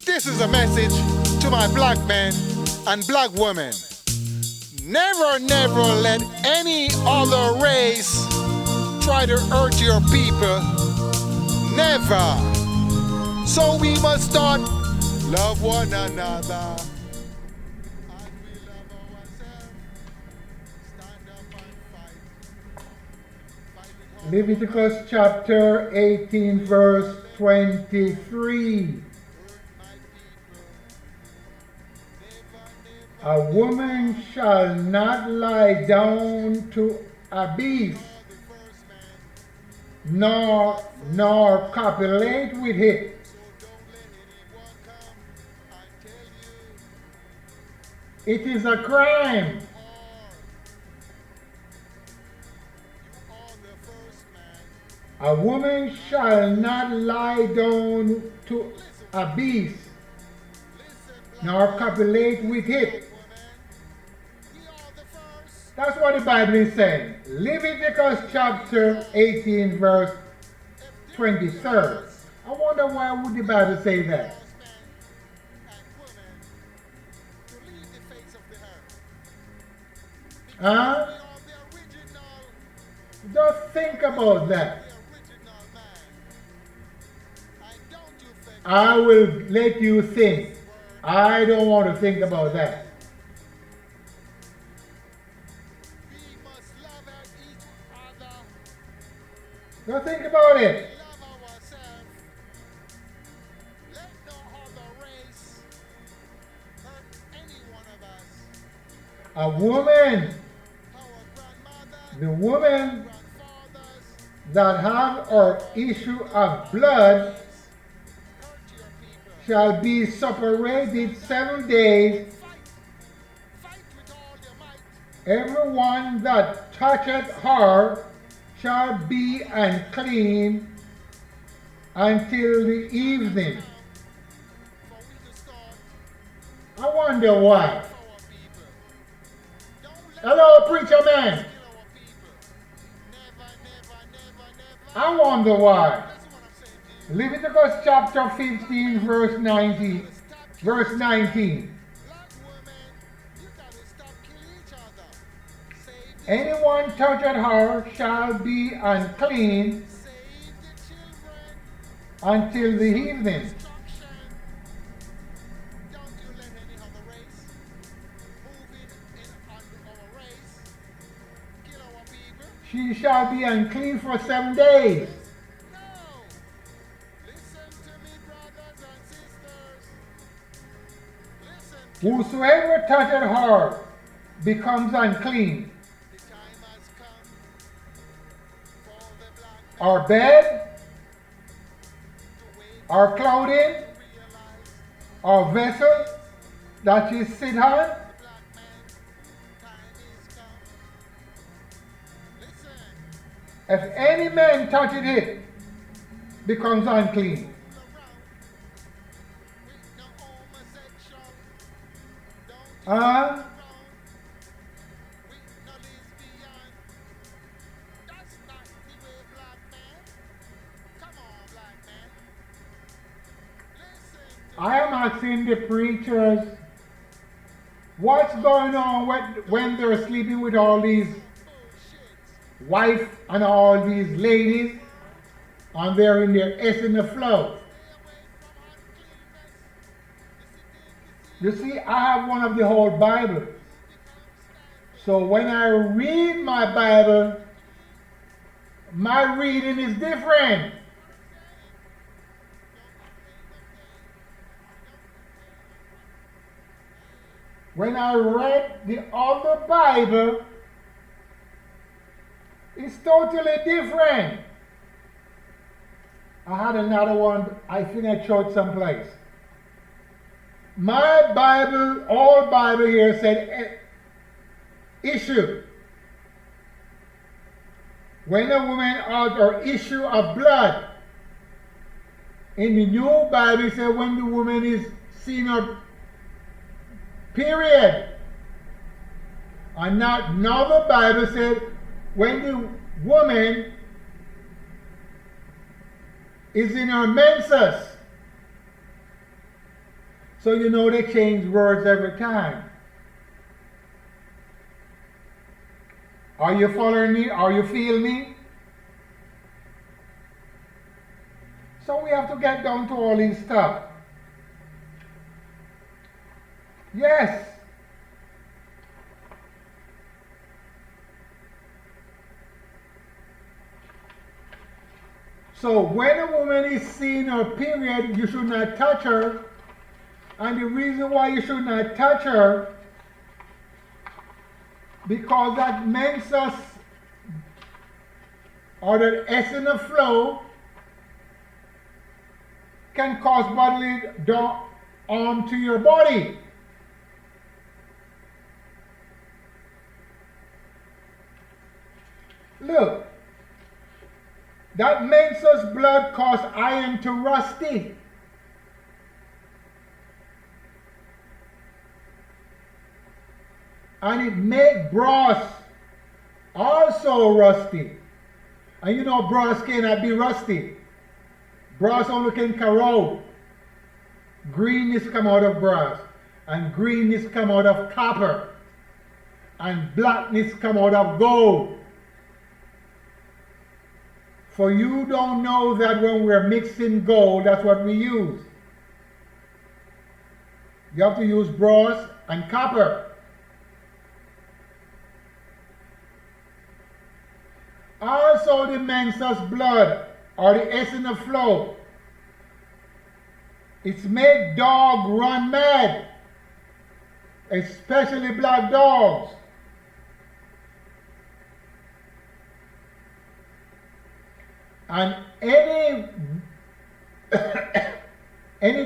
This is a message to my black men and black women. Never, never let any other race try to hurt your people. Never. So we must start love one another. As we love ourselves, stand up and fight. Fight with all Leviticus chapter 18, verse 23. A woman shall not lie down to a beast, nor copulate with it. It is a crime. A woman shall not lie down to a beast, nor copulate with it. That's what the Bible is saying. Leviticus chapter 18, verse 23. I wonder why would the Bible say that? Huh? Just think about that. I will let you think. I don't want to think about that. Don't think about it. A woman, the woman that have her issue of blood shall be separated 7 days. Everyone that toucheth her shall be unclean until the evening. I wonder why. Hello, preacher man. I wonder why. Leviticus chapter 15, verse 19. Verse 19. Anyone touched her shall be unclean until the evening. She shall be unclean for 7 days. Whosoever toucheth her becomes unclean. Our bed, our clothing, our vessel that she sit on, if any man touches it, becomes unclean. I am asking the preachers, what's going on when they're sleeping with all these wives and all these ladies, and they're in their S in the flow. You see, I have one of the whole Bible. So when I read my Bible, my reading is different. When I read the other Bible, it's totally different. I had another one, I think I showed someplace. My Bible, all Bible here said issue. When a woman has her issue of blood. In the New Bible it said when the woman is seeing her period. And not another Bible said when the woman is in her menses. So you know they change words every time. Are you following me? Are you feeling me? So we have to get down to all these stuff. Yes. So when a woman is seeing her period, you should not touch her. And the reason why you should not touch her, because that menses or that S in the flow can cause bodily harm to your body. Look, that menses blood causes iron to rusty. And it make brass also rusty. And you know brass cannot be rusty. Brass only can corrode. Greenness come out of brass. And greenness come out of copper. And blackness come out of gold. For you don't know that when we're mixing gold, that's what we use. You have to use brass and copper. Also the menses blood, or the S in the flow, it's make dog run mad, especially black dogs. And any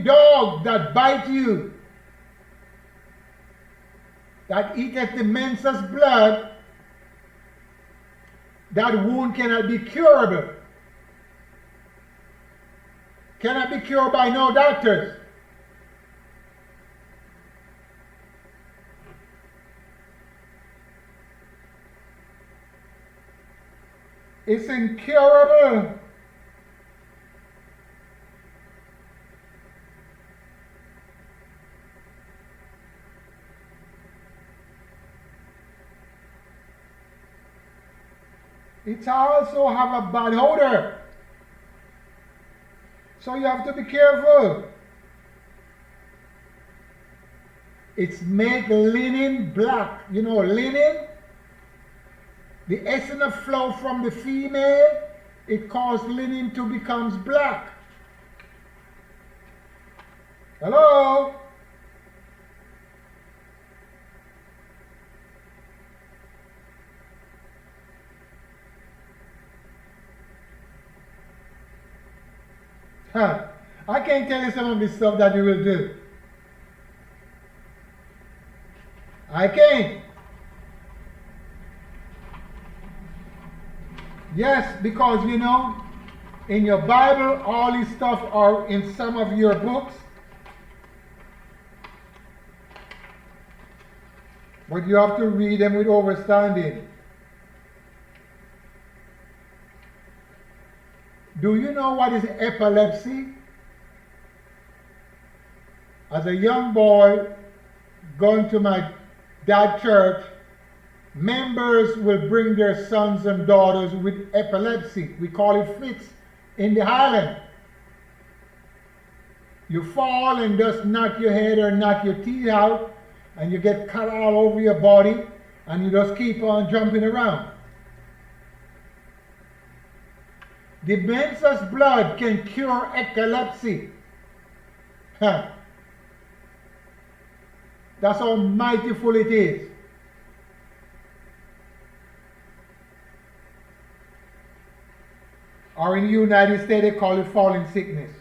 dog that bites you, that eateth the menses blood, that wound cannot be curable. Cannot be cured by no doctors. It's incurable. It also have a bad odor. So you have to be careful. It's make linen black. You know linen? The S in the flow from the female, it causes linen to become black. Hello? Huh. I can't tell you some of the stuff that you will do. I can't. Yes, because you know, in your Bible, all these stuff are in some of your books. But you have to read them with understanding. Do you know what is epilepsy? As a young boy going to my dad's church, members will bring their sons and daughters with epilepsy. We call it fits in the Highland. You fall and just knock your head or knock your teeth out, and you get cut all over your body, and you just keep on jumping around. The menses blood can cure epilepsy. Huh. That's how mightyful it is. Or in the United States, they call it falling sickness.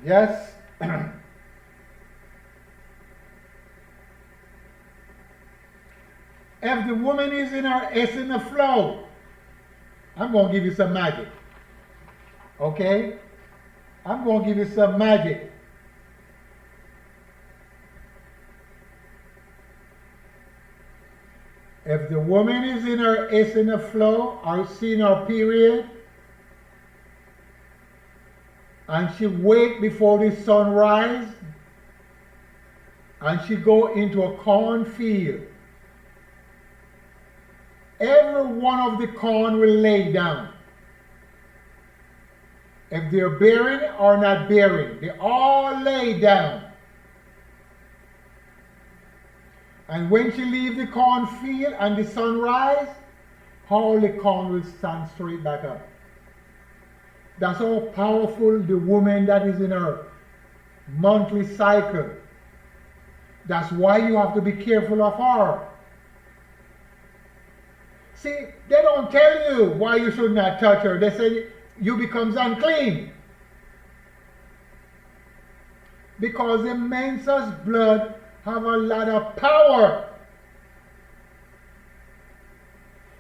Yes? If the woman is in her S in the flow, I'm going to give you some magic. Okay? I'm going to give you some magic. If the woman is in her S in the flow or seeing her period, and she wake before the sun rise, and she go into a cornfield. Every one of the corn will lay down. If they're bearing or not bearing, they all lay down. And when she leave the cornfield and the sun rise, all the corn will stand straight back up. That's how powerful the woman that is in her monthly cycle. That's why you have to be careful of her. See, they don't tell you why you should not touch her. They say you becomes unclean. Because the menses blood have a lot of power.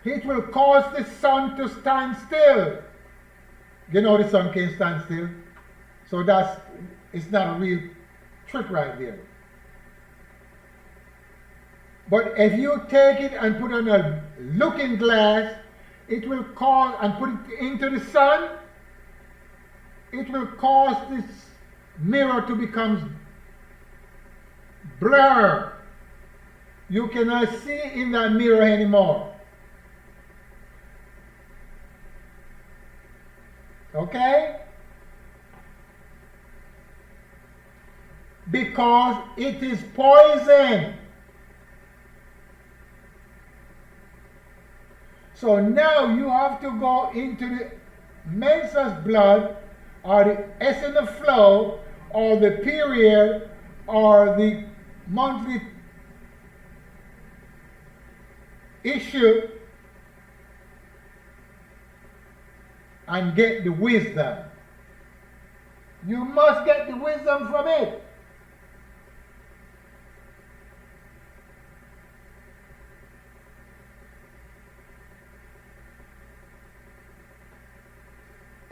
It will cause the sun to stand still. You know the sun can stand still. So it's not a real trick right there. But if you take it and put on a looking glass, it will cause, and put it into the sun, it will cause this mirror to become blur. You cannot see in that mirror anymore. Okay? Because it is poison. So now you have to go into the menses blood, or the eosinophil flow, or the period, or the monthly issue, and get the wisdom. You must get the wisdom from it.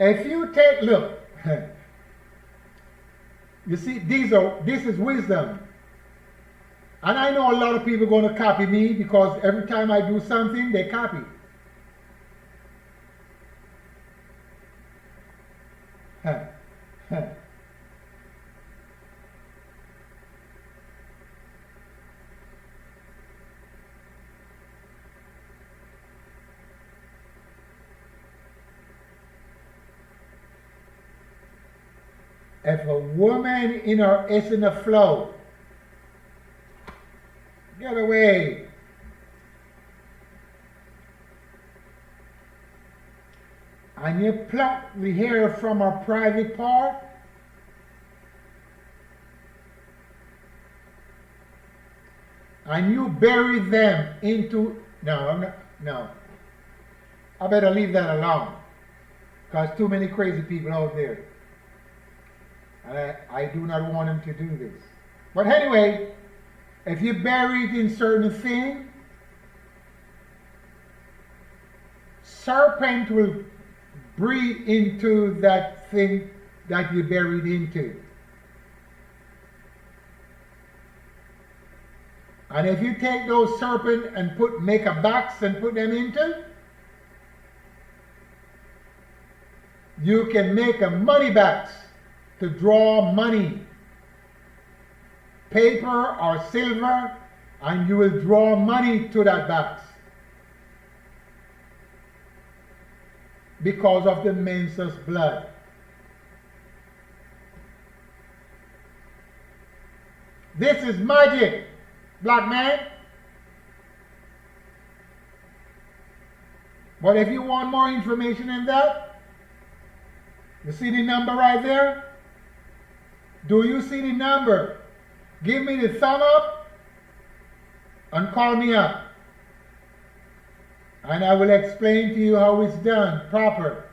If you take, look, you see, this is wisdom. And I know a lot of people are going to copy me, because every time I do something, they copy. If a woman in her eosinophil flow, get away. And you pluck the hair from her private part, and you bury them into, no, I better leave that alone, because too many crazy people out there. And I do not want them to do this. But anyway, if you bury it in certain thing, serpent will breathe into that thing that you buried into. And if you take those serpent and make a box and put them into, you can make a money box to draw money, paper or silver, and you will draw money to that box because of the menses blood. This is magic, black man. But if you want more information than that, you see the number right there? Do you see the number? Give me the thumb up and call me up. And I will explain to you how it's done proper.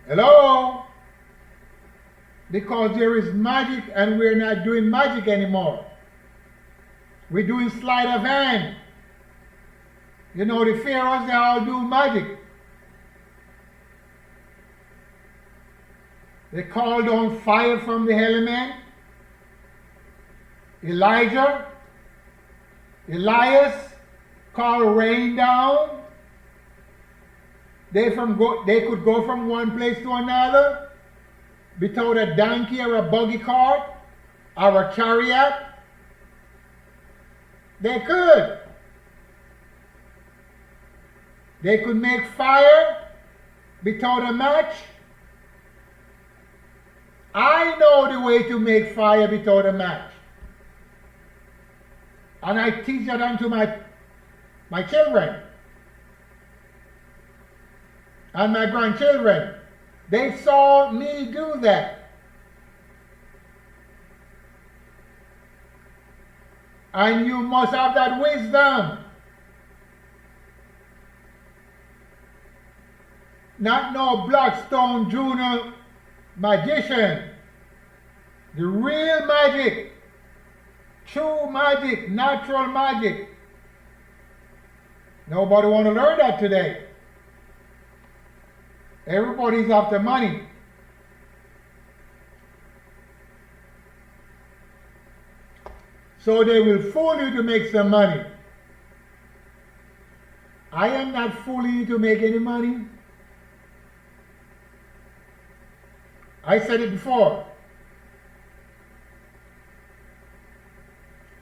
Hello? Because there is magic and we're not doing magic anymore. We're doing sleight of hand. You know, the pharaohs, they all do magic. They called on fire from the element. Elijah, Elias called rain down. They could go from one place to another without a donkey or a buggy cart or a chariot. They could. They could make fire without a match. I know the way to make fire without a match. And I teach that unto my children and my grandchildren. They saw me do that. And you must have that wisdom. Not no Blackstone Junior magician. The real magic. True magic. Natural magic. Nobody want to learn that today. Everybody's after money. So they will fool you to make some money. I am not fooling you to make any money. I said it before.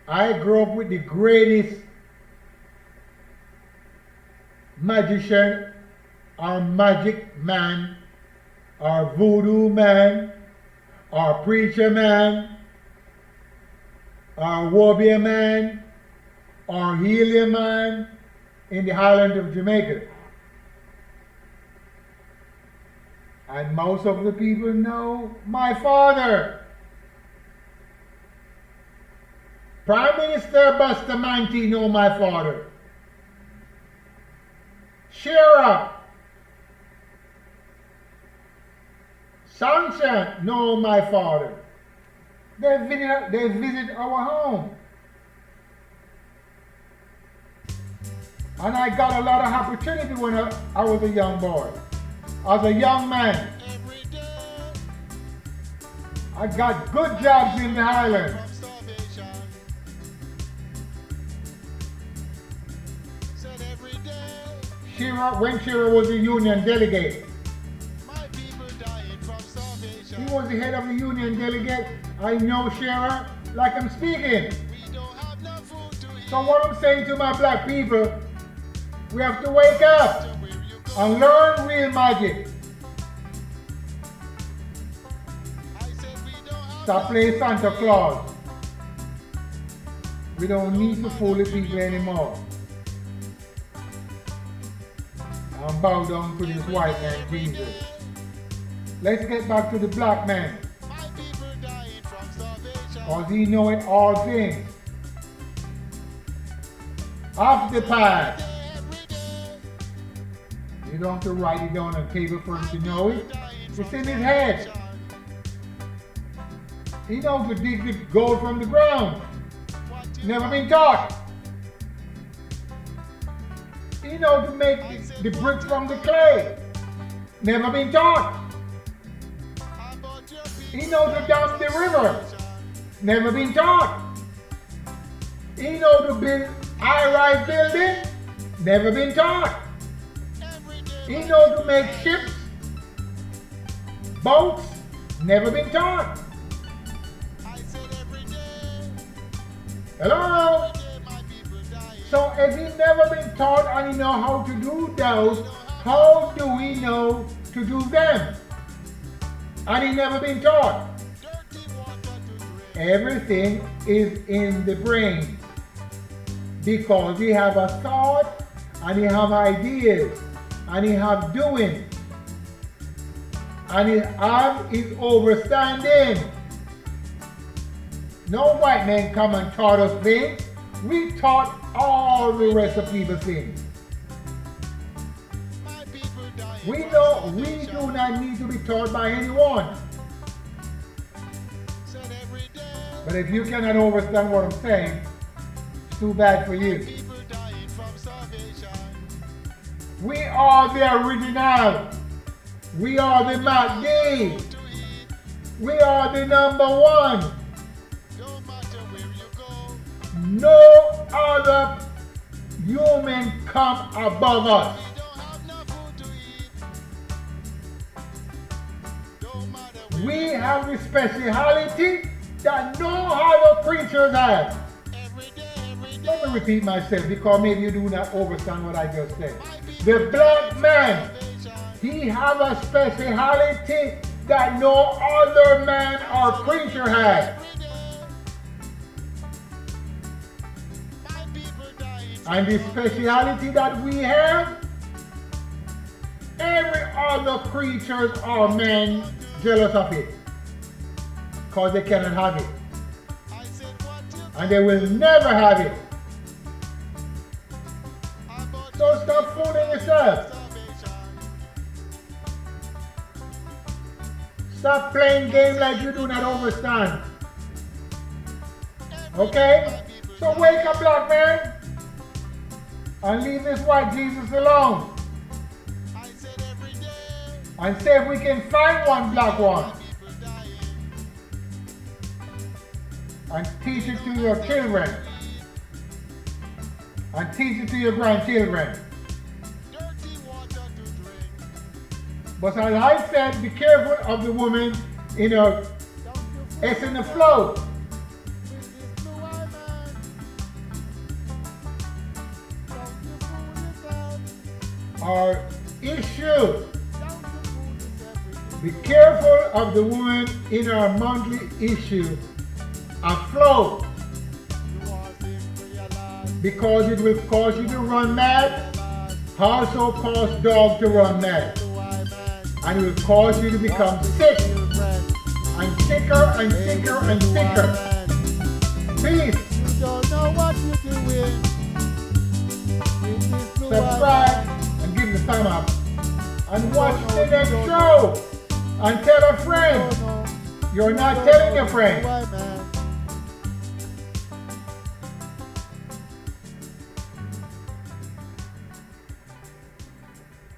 I grew up with the greatest magician or magic man or voodoo man or preacher man or warrior man or healer man in the island of Jamaica. And most of the people know my father. Prime Minister Bustamante know my father. Sheriff Sunshine know my father. They visit our home. And I got a lot of opportunity when I was a young boy. As a young man, I got good jobs in the island. When Shira was a union delegate, he was the head of the union delegate. I know Shira like I'm speaking. So what I'm saying to my black people, we have to wake up and learn real magic. Stop playing Santa Claus. We don't need to fool the people anymore. And bow down to this white man, Jesus. Let's get back to the black man. Because he knoweth all things. Of the past. You don't have to write it down on paper for him to know it. It's in his head. He knows to dig the gold from the ground. Never been taught. He knows to make the bricks from the clay. Never been taught. He knows to dam the river. Never been taught. He knows to build high-rise building. Never been taught. He knows to make ships, boats. Never been taught. Hello? So if he never been taught and he know how to do those, how do we know to do them? And he never been taught. Everything is in the brain. Because he have a thought and he have ideas and he have doing. And he have his overstanding. No white man come and taught us things. We taught all the rest of people things. We know we do not need to be taught by anyone. But if you cannot understand what I'm saying, it's too bad for you. We are the original. We are the Mac D. We are the number one. No other human come above us. we have the speciality that no other creatures have. Let me repeat myself because maybe you do not understand what I just said. The black man, he have a speciality that no other man or creature has. And the speciality that we have, every other creatures or man jealous of it. Because they cannot have it. And they will never have it. So stop fooling yourself. Stop playing games like you do not understand. Okay? So wake up, black man. And leave this white Jesus alone. And say if we can find one black one. And teach it to your children. And teach it to your grandchildren. But as I said, be careful of the woman in her S in the flow. Our issue. Be careful of the woman in her monthly issue afloat, because it will cause you to run mad, also cause dog to run mad, and it will cause you to become sick, and sicker, and sicker, and sicker. Peace. You don't know what you're doing. Subscribe and give the thumb up, and watch the next show, and tell a friend. You're not telling your friend.